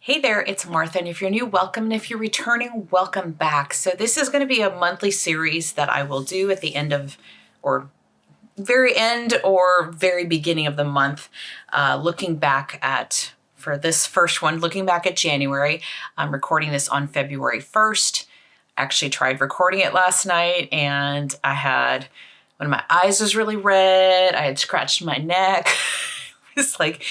Hey there, it's Martha, and if you're new, welcome, and if you're returning, welcome back. So this is going to be a monthly series that I will do at the end of, or very end or very beginning of the month, looking back at, for this first one, looking back at January. I'm recording this on February 1st. Actually tried recording it last night, and I had, one of my eyes was really red, I had scratched my neck. It's like,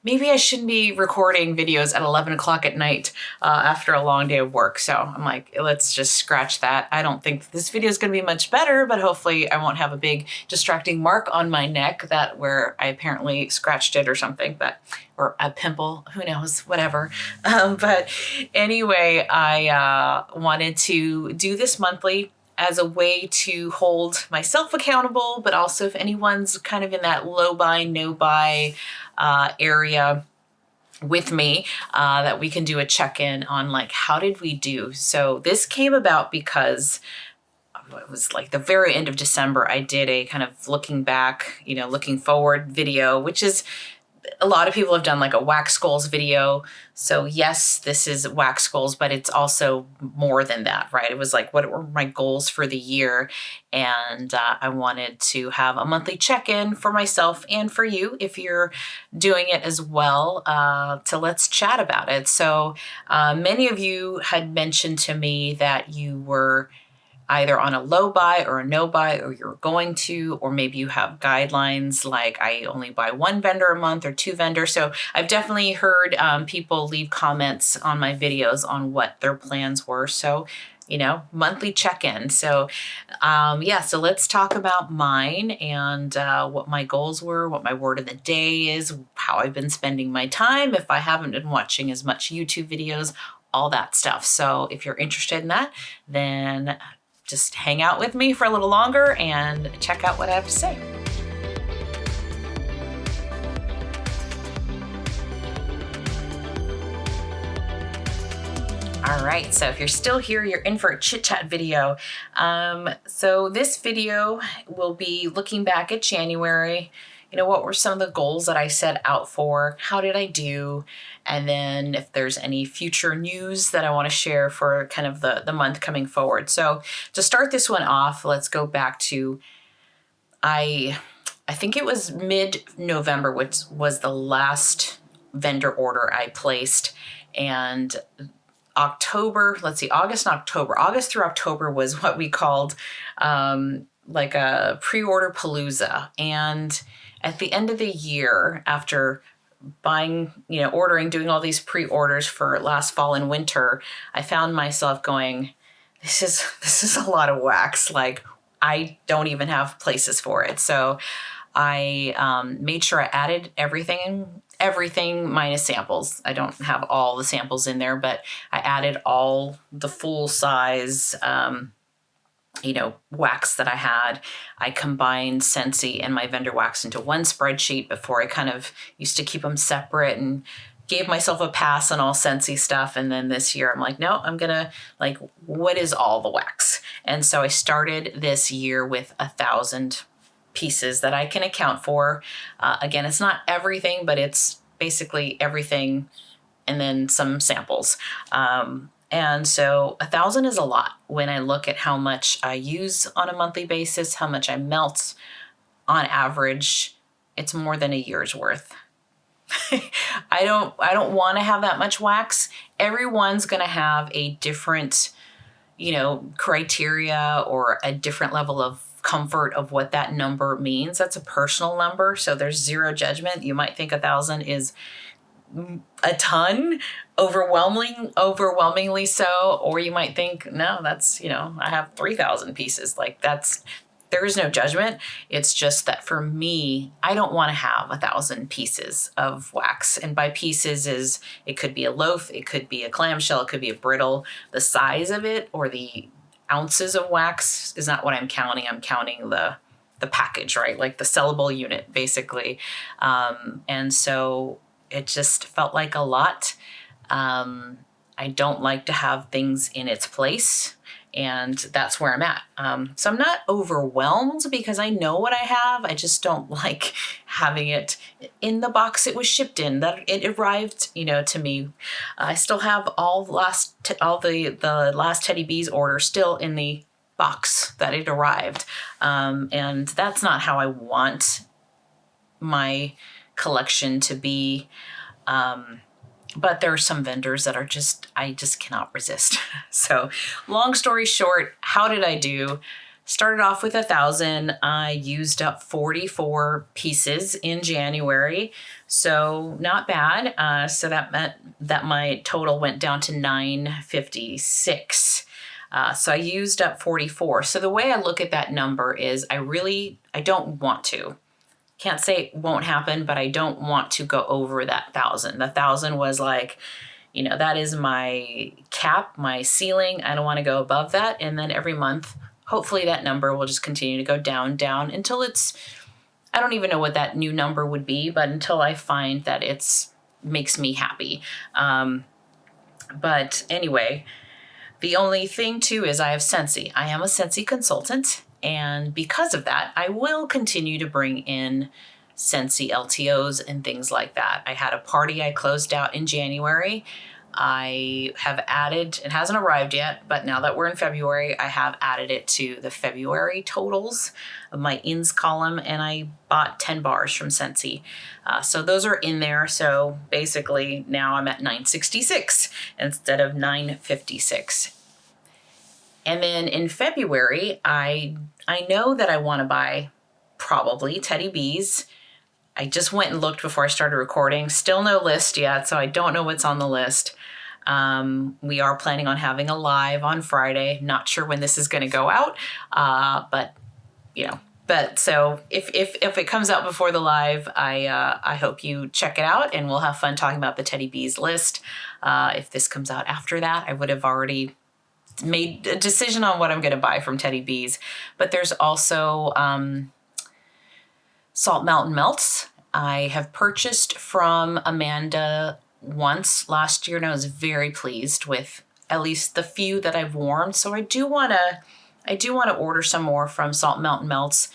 maybe I shouldn't be recording videos at 11 o'clock at night after a long day of work. So I'm like, let's just scratch that. I don't think this video is going to be much better, but hopefully I won't have a big distracting mark on my neck that where I apparently scratched it or something, or a pimple, who knows, whatever. But anyway, I wanted to do this monthly as a way to hold myself accountable, but also if anyone's kind of in that low buy, no buy area with me, that we can do a check-in on like, how did we do? So this came about because it was like the very end of December, I did a kind of looking back, looking forward video, which is, a lot of people have done like a wax goals video. So yes, this is wax goals, but it's also more than that, right? It was like, what were my goals for the year? And I wanted to have a monthly check-in for myself and for you, if you're doing it as well, to let's chat about it. So many of you had mentioned to me that you were either on a low buy or a no buy, or you're going to, or maybe you have guidelines like I only buy one vendor a month or two vendors. So I've definitely heard people leave comments on my videos on what their plans were. So, monthly check-in. So so let's talk about mine and what my goals were, what my word of the day is, how I've been spending my time, if I haven't been watching as much YouTube videos, all that stuff. So if you're interested in that, then just hang out with me for a little longer and check out what I have to say. All right, so if you're still here, you're in for a chit chat video. So this video will be looking back at January. What were some of the goals that I set out for? How did I do? And then if there's any future news that I want to share for kind of the month coming forward. So to start this one off, let's go back to, I think it was mid-November, which was the last vendor order I placed. And August through October was what we called like a pre-order palooza. And at the end of the year, after buying, ordering, doing all these pre-orders for last fall and winter, I found myself going, this is a lot of wax. Like, I don't even have places for it. So I made sure I added everything minus samples. I don't have all the samples in there, but I added all the full size wax that I had. I combined Scentsy and my vendor wax into one spreadsheet. Before, I kind of used to keep them separate and gave myself a pass on all Scentsy stuff. And then this year I'm like, no, I'm gonna, like, what is all the wax? And so I started this year with 1,000 pieces that I can account for. Again, it's not everything, but it's basically everything and then some samples. And so 1,000 is a lot when I look at how much I use on a monthly basis, how much I melt on average. It's more than a year's worth. I don't want to have that much wax. Everyone's going to have a different, criteria or a different level of comfort of what that number means. That's a personal number. So there's zero judgment. You might think 1,000 is a ton, overwhelmingly so, or you might think, no, that's, I have 3,000 pieces. Like, there is no judgment. It's just that for me, I don't want to have 1,000 pieces of wax. And by pieces it could be a loaf, it could be a clamshell, it could be a brittle. The size of it or the ounces of wax is not what I'm counting. I'm counting the package, right? Like the sellable unit, basically. And so it just felt like a lot. I don't like to have things in its place. And that's where I'm at. So I'm not overwhelmed because I know what I have. I just don't like having it in the box it was shipped in, that it arrived, to me. I still have all the last Teddy Bees order still in the box that it arrived. And that's not how I want my collection to be. But there are some vendors that I just cannot resist. So long story short, how did I do? Started off with 1,000. I used up 44 pieces in January. So not bad. So that meant that my total went down to 956. So I used up 44. So the way I look at that number is I don't want to. Can't say it won't happen, but I don't want to go over that 1,000. The 1,000 was like, that is my cap, my ceiling. I don't want to go above that. And then every month, hopefully that number will just continue to go down until I don't even know what that new number would be, but until I find that makes me happy. But anyway, the only thing too is I have Scentsy. I am a Scentsy consultant. And because of that, I will continue to bring in Scentsy LTOs and things like that. I had a party I closed out in January. I have added, it hasn't arrived yet, but now that we're in February, I have added it to the February totals of my ins column, and I bought 10 bars from Scentsy. So those are in there. So basically now I'm at 966 instead of 956. And then in February, I know that I want to buy probably Teddy Bees. I just went and looked before I started recording. Still no list yet, so I don't know what's on the list. We are planning on having a live on Friday. Not sure when this is going to go out, but so if it comes out before the live, I hope you check it out, and we'll have fun talking about the Teddy Bees list. If this comes out after that, I would have already made a decision on what I'm going to buy from Teddy Bees. But there's also Salt Mountain Melts. I have purchased from Amanda once last year, and I was very pleased with at least the few that I've worn. So I do want to order some more from Salt Mountain Melts.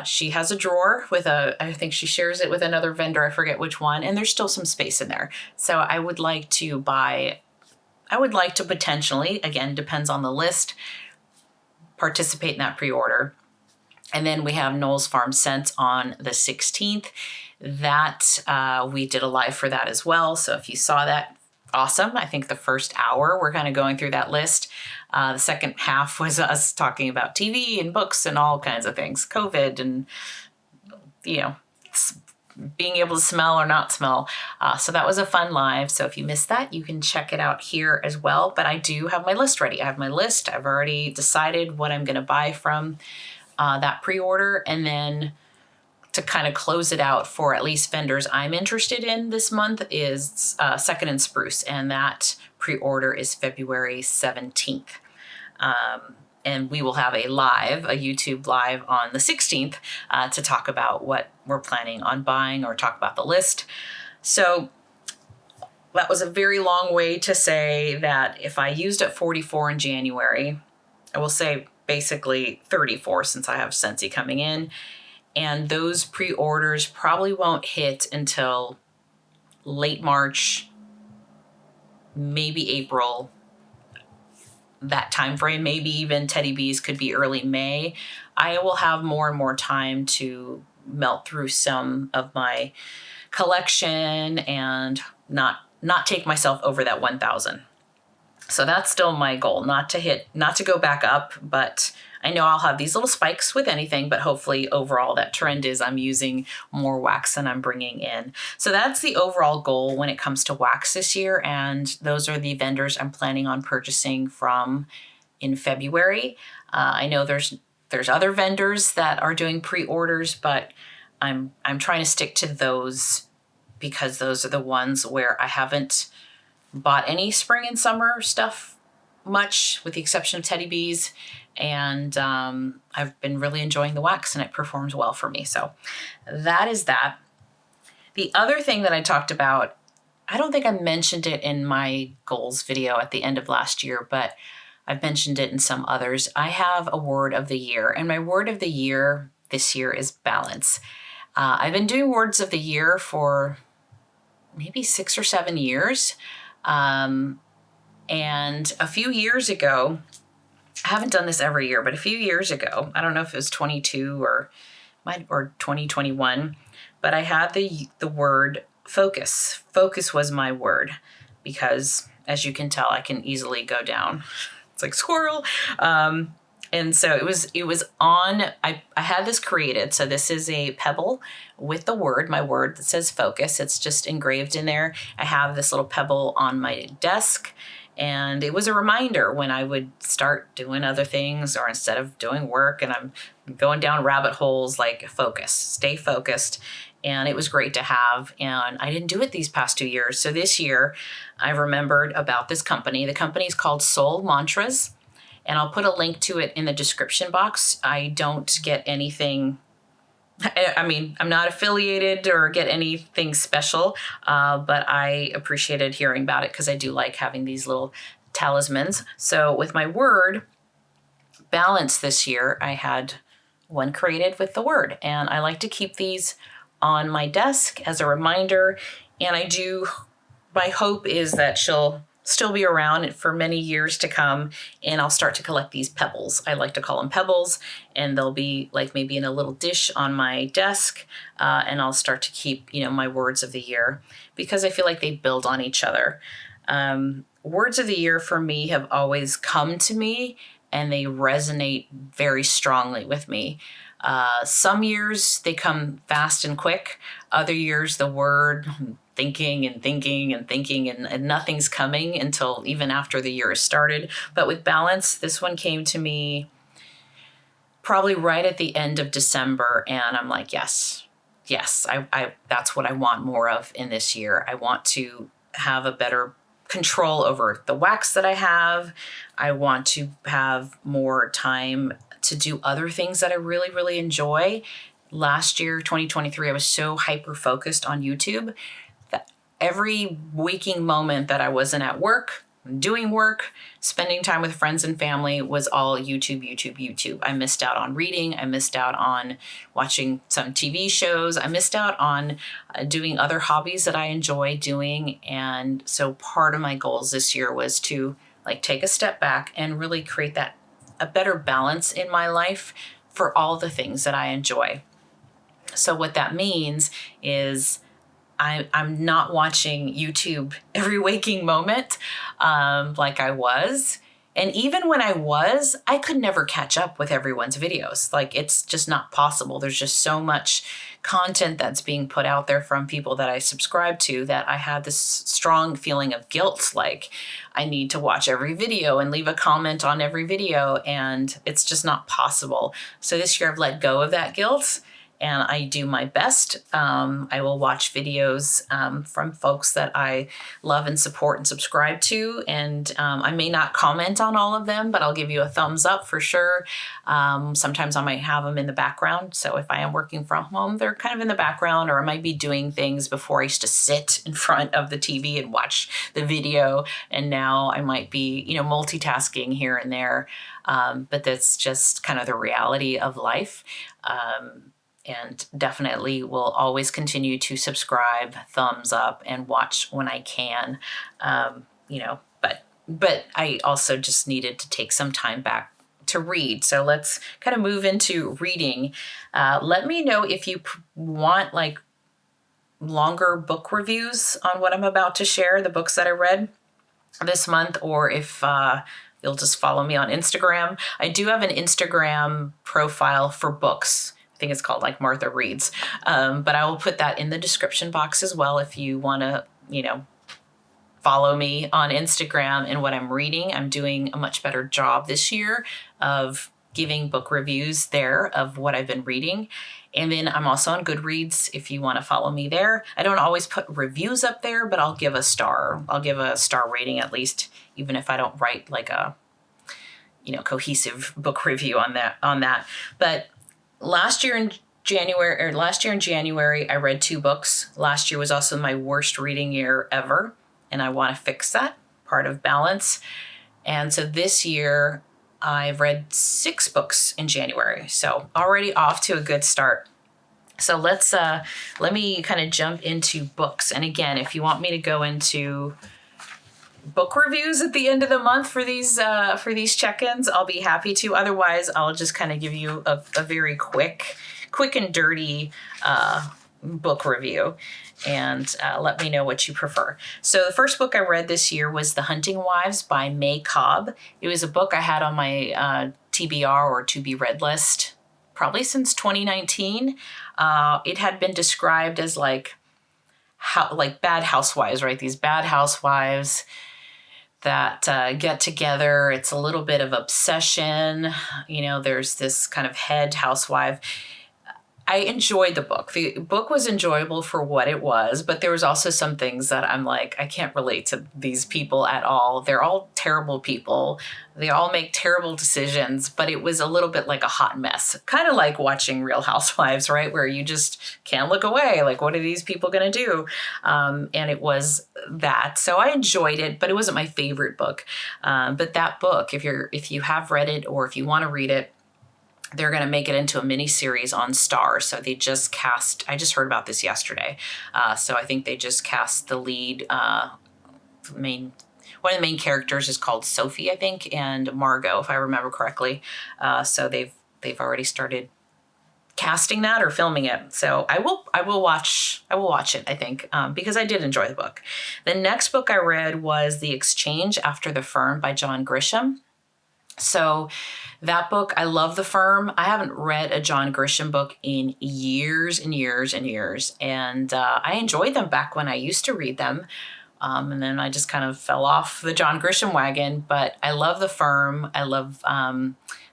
She has a drawer I think she shares it with another vendor. I forget which one, and there's still some space in there. So I would like to potentially, again, depends on the list, participate in that pre-order. And then we have Knoll's Farm Scents on the 16th. That we did a live for that as well. So if you saw that, awesome. I think the first hour we're kind of going through that list. The second half was us talking about TV and books and all kinds of things, COVID and, being able to smell or not smell. So that was a fun live. So if you missed that, you can check it out here as well. But I do have my list ready. I have my list. I've already decided what I'm going to buy from that pre-order. And then to kind of close it out for at least vendors I'm interested in this month is Second and Spruce. And that pre-order is February 17th. And we will have a YouTube live on the 16th to talk about what we're planning on buying or talk about the list. So that was a very long way to say that if I used up 44 in January, I will say basically 34 since I have Scentsy coming in. And those pre-orders probably won't hit until late March, maybe April, that time frame. Maybe even Teddy Bees could be early May. I will have more and more time to melt through some of my collection and not take myself over that 1,000. So that's still my goal, not to go back up, but I know I'll have these little spikes with anything, but hopefully overall that trend is I'm using more wax than I'm bringing in. So that's the overall goal when it comes to wax this year. And those are the vendors I'm planning on purchasing from in February. I know there's other vendors that are doing pre-orders, but I'm trying to stick to those because those are the ones where I haven't bought any spring and summer stuff much, with the exception of Teddy Bees. And I've been really enjoying the wax and it performs well for me. So that is that. The other thing that I talked about, I don't think I mentioned it in my goals video at the end of last year, but I've mentioned it in some others. I have a word of the year, and my word of the year this year is balance. I've been doing words of the year for maybe 6 or 7 years. And a few years ago, I haven't done this every year, but a few years ago, I don't know if it was 22 or 2021, but I had the word focus. Focus was my word because, as you can tell, I can easily go down. It's like squirrel. And so it was on, I had this created. So this is a pebble with my word that says focus. It's just engraved in there. I have this little pebble on my desk, and it was a reminder when I would start doing other things, or instead of doing work and I'm going down rabbit holes, like focus, stay focused. And it was great to have. And I didn't do it these past 2 years. So this year I remembered about this company. The company is called Soul Mantras. And I'll put a link to it in the description box. I don't get anything, I'm not affiliated or get anything special, but I appreciated hearing about it because I do like having these little talismans. So with my word, balance this year, I had one created with the word. And I like to keep these on my desk as a reminder. And my hope is that she'll still be around for many years to come, and I'll start to collect these pebbles. I like to call them pebbles, and they'll be like maybe in a little dish on my desk, and I'll start to keep, my words of the year because I feel like they build on each other. Words of the year for me have always come to me, and they resonate very strongly with me. Some years they come fast and quick. Other years the word thinking and nothing's coming until even after the year has started. But with balance, this one came to me probably right at the end of December, and I'm like, yes, I that's what I want more of in this year. I want to have a better control over the wax that I have. I want to have more time to do other things that I really, really enjoy. Last year, 2023, I was so hyper-focused on YouTube that every waking moment that I wasn't at work, doing work, spending time with friends and family was all YouTube. I missed out on reading. I missed out on watching some TV shows. I missed out on doing other hobbies that I enjoy doing. And so part of my goals this year was to take a step back and really create a better balance in my life for all the things that I enjoy. So what that means is I'm not watching YouTube every waking moment like I was. And even when I could never catch up with everyone's videos. It's just not possible. There's just so much content that's being put out there from people that I subscribe to that I had this strong feeling of guilt. I need to watch every video and leave a comment on every video, and it's just not possible. So this year I've let go of that guilt, and I do my best. I will watch videos from folks that I love and support and subscribe to. And I may not comment on all of them, but I'll give you a thumbs up for sure. Sometimes I might have them in the background. So if I am working from home, they're kind of in the background, or I might be doing things before I used to sit in front of the TV and watch the video. And now I might be, multitasking here and there. But that's just kind of the reality of life. And definitely will always continue to subscribe, thumbs up, and watch when I can, but I also just needed to take some time back to read. So let's kind of move into reading. Let me know if you want longer book reviews on what I'm about to share, the books that I read this month, or if you'll just follow me on Instagram. I do have an Instagram profile for books. I think it's called Martha Reads. But I will put that in the description box as well if you want to, follow me on Instagram and what I'm reading. I'm doing a much better job this year of giving book reviews there of what I've been reading. And then I'm also on Goodreads if you want to follow me there. I don't always put reviews up there, but I'll give a star. I'll give a star rating at least, even if I don't write a cohesive book review on that. But last year in January, I read 2 books. Last year was also my worst reading year ever, and I want to fix that, part of balance. And so this year I've read 6 books in January. So already off to a good start. So let me kind of jump into books. And again, if you want me to go into book reviews at the end of the month for these check-ins, I'll be happy to. Otherwise, I'll just kind of give you a very quick and dirty book review, and let me know what you prefer. So the first book I read this year was The Hunting Wives by May Cobb. It was a book I had on my TBR or to be read list probably since 2019. It had been described as like bad housewives, right? These bad housewives that get together. It's a little bit of obsession. There's this kind of head housewife. I enjoyed the book. The book was enjoyable for what it was, but there was also some things that I'm like, I can't relate to these people at all. They're all terrible people. They all make terrible decisions, but it was a little bit like a hot mess. Kind of like watching Real Housewives, right? Where you just can't look away. Like, what are these people going to do? And it was that. So I enjoyed it, but it wasn't my favorite book. But that book, if you have read it or if you want to read it, they're going to make it into a mini series on Star. So they just cast, I just heard about this yesterday. So I think they just cast the lead, one of the main characters is called Sophie, I think, and Margot, if I remember correctly. So they've already started casting that or filming it. So I will watch it, I think, because I did enjoy the book. The next book I read was The Exchange After the Firm by John Grisham. So that book, I love The Firm. I haven't read a John Grisham book in years and years and years. And I enjoyed them back when I used to read them. And then I just kind of fell off the John Grisham wagon. But I love The Firm. I love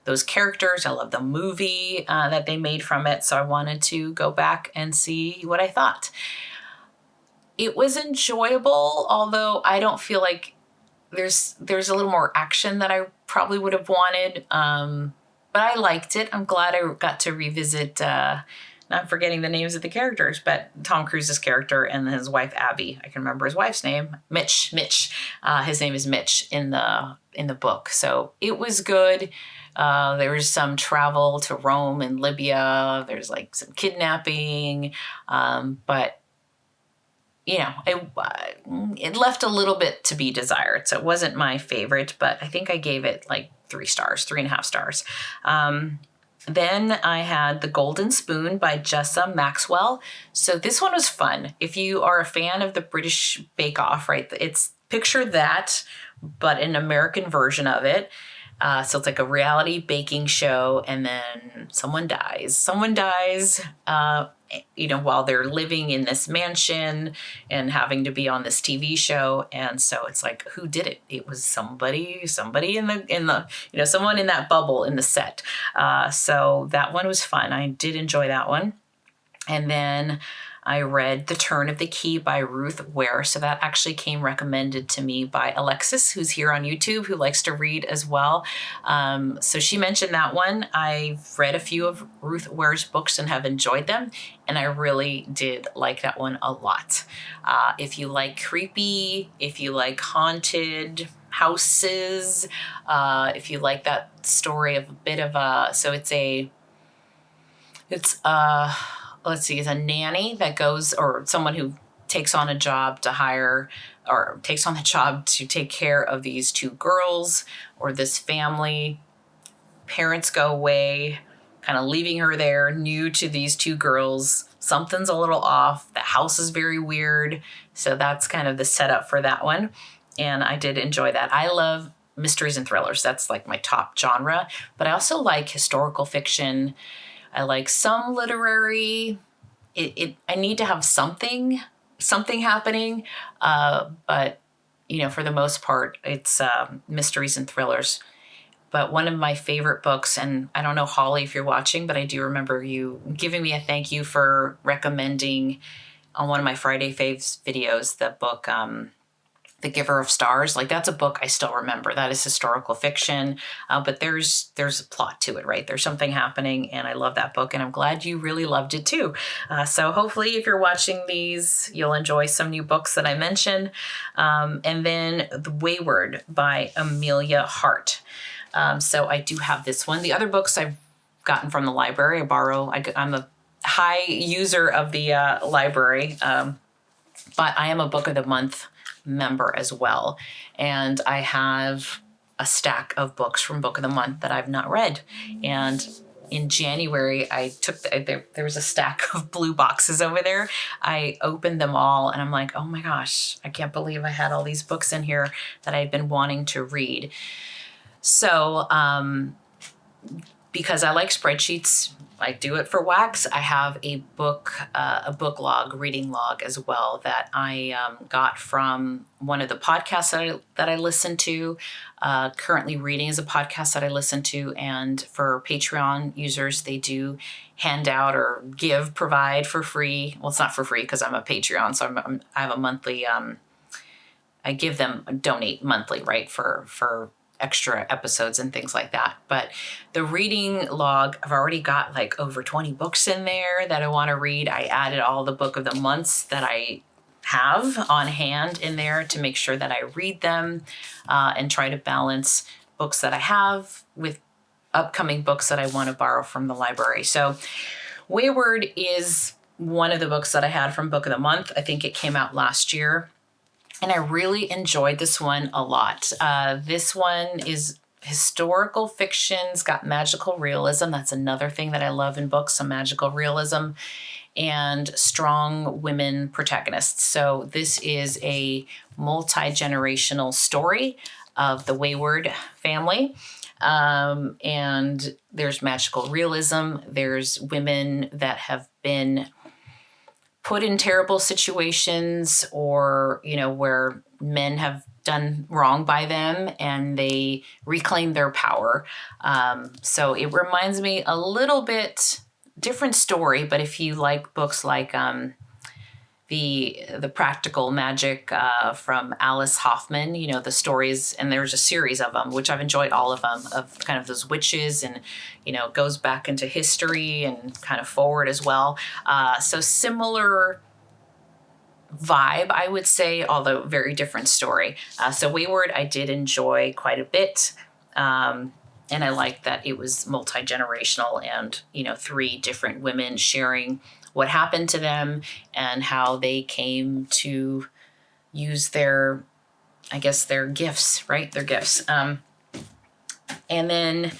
those characters. I love the movie that they made from it. So I wanted to go back and see what I thought. It was enjoyable, although I don't feel like there's a little more action that I probably would have wanted. But I liked it. I'm glad I got to revisit, I'm forgetting the names of the characters, but Tom Cruise's character and his wife, Abby. I can remember his wife's name, Mitch. His name is Mitch in the book. So it was good. There was some travel to Rome and Libya. There's like some kidnapping. But it left a little bit to be desired. So it wasn't my favorite, but I think I gave it like 3.5 stars. Then I had The Golden Spoon by Jessa Maxwell. So this one was fun. If you are a fan of the British Bake Off, right? It's picture that, but an American version of it. So it's like a reality baking show, and then someone dies. While they're living in this mansion and having to be on this TV show. And so it's like, who did it? It was somebody in the someone in that bubble in the set. So that one was fun. I did enjoy that one. And then I read The Turn of the Key by Ruth Ware. So that actually came recommended to me by Alexis, who's here on YouTube, who likes to read as well. So she mentioned that one. I've read a few of Ruth Ware's books and have enjoyed them. And I really did like that one a lot. If you like creepy, if you like haunted houses, if you like that story of a bit of it's a nanny that goes, or someone who takes on a job to take care of these 2 girls or this family. Parents go away, kind of leaving her there, new to these 2 girls. Something's a little off. The house is very weird. So that's kind of the setup for that one. And I did enjoy that. I love mysteries and thrillers. That's like my top genre. But I also like historical fiction. I like some literary. I need to have something happening. But for the most part, it's mysteries and thrillers. But one of my favorite books, and I don't know, Holly, if you're watching, but I do remember you giving me a thank you for recommending on one of my Friday Faves videos, the book The Giver of Stars, like that's a book I still remember. That is historical fiction, but there's a plot to it, right? There's something happening, and I love that book, and I'm glad you really loved it too. So hopefully if you're watching these, you'll enjoy some new books that I mentioned. And then The Wayward by Amelia Hart. So I do have this one. The other books I've gotten from the library, I'm a high user of the library, but I am a Book of the Month member as well. And I have a stack of books from Book of the Month that I've not read. And in January, there was a stack of blue boxes over there. I opened them all and I'm like, oh my gosh, I can't believe I had all these books in here that I've been wanting to read. So, because I like spreadsheets, I do it for wax. I have a book log, reading log as well that I got from one of the podcasts that I listen to. Currently Reading is a podcast that I listen to, and for Patreon users, they do hand out or provide for free. Well, it's not for free because I'm a Patreon, so I have a monthly. I donate monthly, right, for extra episodes and things like that. But the reading log, I've already got like over 20 books in there that I want to read. I added all the Book of the Months that I have on hand in there to make sure that I read them and try to balance books that I have with upcoming books that I want to borrow from the library. So Wayward is one of the books that I had from Book of the Month. I think it came out last year. And I really enjoyed this one a lot. This one is historical fiction. It's got magical realism. That's another thing that I love in books, some magical realism, and strong women protagonists. So this is a multi-generational story of the Wayward family. And there's magical realism. There's women that have been put in terrible situations, or, where men have done wrong by them and they reclaim their power. So it reminds me a little bit different story, but if you like books like the Practical Magic from Alice Hoffman, the stories, and there's a series of them, which I've enjoyed all of them, of kind of those witches, and, goes back into history and kind of forward as well. So similar vibe, I would say, although very different story. So Wayward, I did enjoy quite a bit. And I liked that it was multi-generational and, 3 different women sharing what happened to them and how they came to use their gifts, right? Their gifts. And then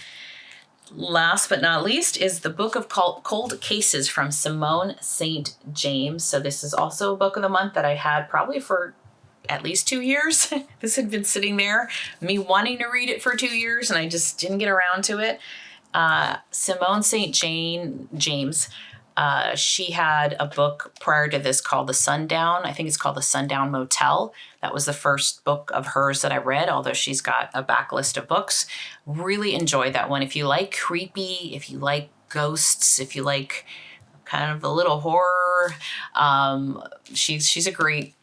last but not least is the Book of Cold Cases from Simone St. James. So this is also a Book of the Month that I had probably for at least 2 years. This had been sitting there, me wanting to read it for 2 years, and I just didn't get around to it. Simone St. James, she had a book prior to this called The Sundown. I think it's called The Sundown Motel. That was the first book of hers that I read, although she's got a backlist of books. Really enjoyed that one. If you like creepy, if you like ghosts, if you like kind of a little horror, she's a great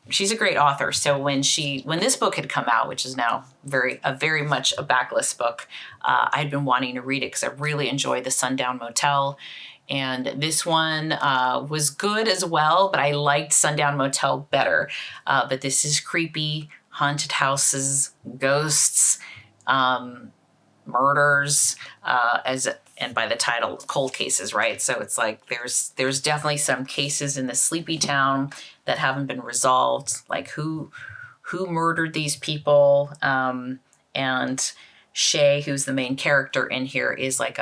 author. So when this book had come out, which is now very much a backlist book, I'd been wanting to read it because I really enjoyed The Sundown Motel. And this one was good as well, but I liked Sundown Motel better. But this is creepy, haunted houses, ghosts, murders, and by the title, cold cases, right? So it's like there's definitely some cases in the sleepy town that haven't been resolved, like who murdered these people. And Shay, who's the main character in here, is like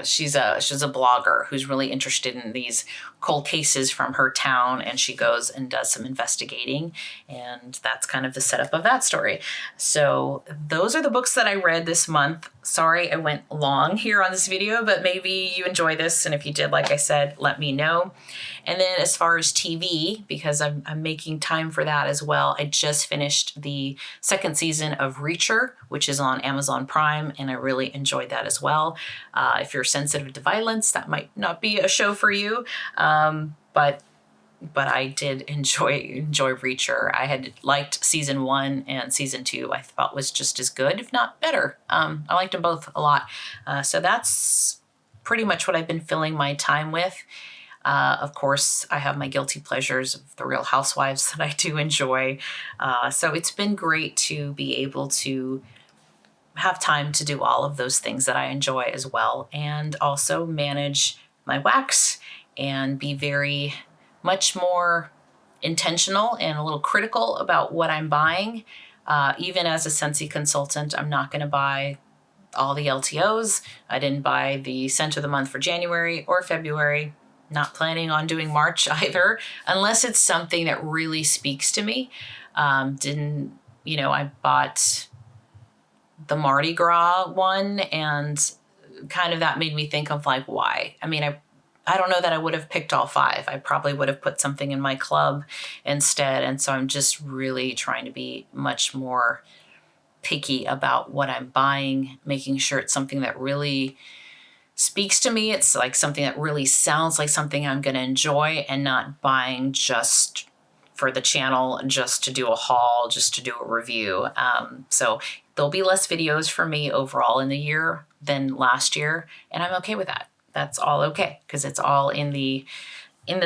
she's a blogger who's really interested in these cold cases from her town, and she goes and does some investigating, and that's kind of the setup of that story. So those are the books that I read this month. Sorry I went long here on this video, but maybe you enjoy this, and if you did, like I said, let me know. And then as far as TV, because I'm making time for that as well, I just finished the 2nd season of Reacher, which is on Amazon Prime, and I really enjoyed that as well. If you're sensitive to violence, that might not be a show for you, but but I did enjoy Reacher. I had liked season 1, and season 2 I thought was just as good, if not better. I liked them both a lot. So that's pretty much what I've been filling my time with. Of course, I have my guilty pleasures of The Real Housewives that I do enjoy. So it's been great to be able to have time to do all of those things that I enjoy as well, and also manage my wax and be very much more intentional and a little critical about what I'm buying. Even as a Scentsy consultant, I'm not going to buy all the LTOs. I didn't buy the scent of the month for January or February. Not planning on doing March either, unless it's something that really speaks to me. I bought the Mardi Gras one, and kind of that made me think of like, why? I mean, I don't know that I would have picked all 5. I probably would have put something in my club instead. And so I'm just really trying to be much more picky about what I'm buying, making sure it's something that really speaks to me. It's like something that really sounds like something I'm going to enjoy, and not buying just for the channel, just to do a haul, just to do a review. So there'll be less videos for me overall in the year than last year, and I'm okay with that. That's all okay, because it's all in the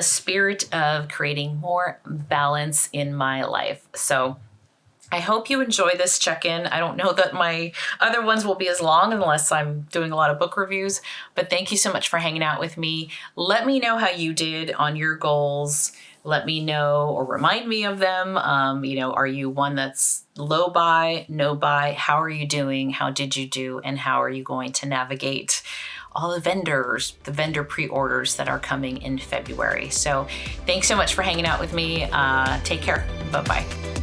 spirit of creating more balance in my life. So I hope you enjoy this check-in. I don't know that my other ones will be as long unless I'm doing a lot of book reviews, but thank you so much for hanging out with me. Let me know how you did on your goals. Let me know or remind me of them. Are you one that's low buy, no buy? How are you doing? How did you do? And how are you going to navigate all the vendor pre-orders that are coming in February? So thanks so much for hanging out with me. Take care. Bye-bye.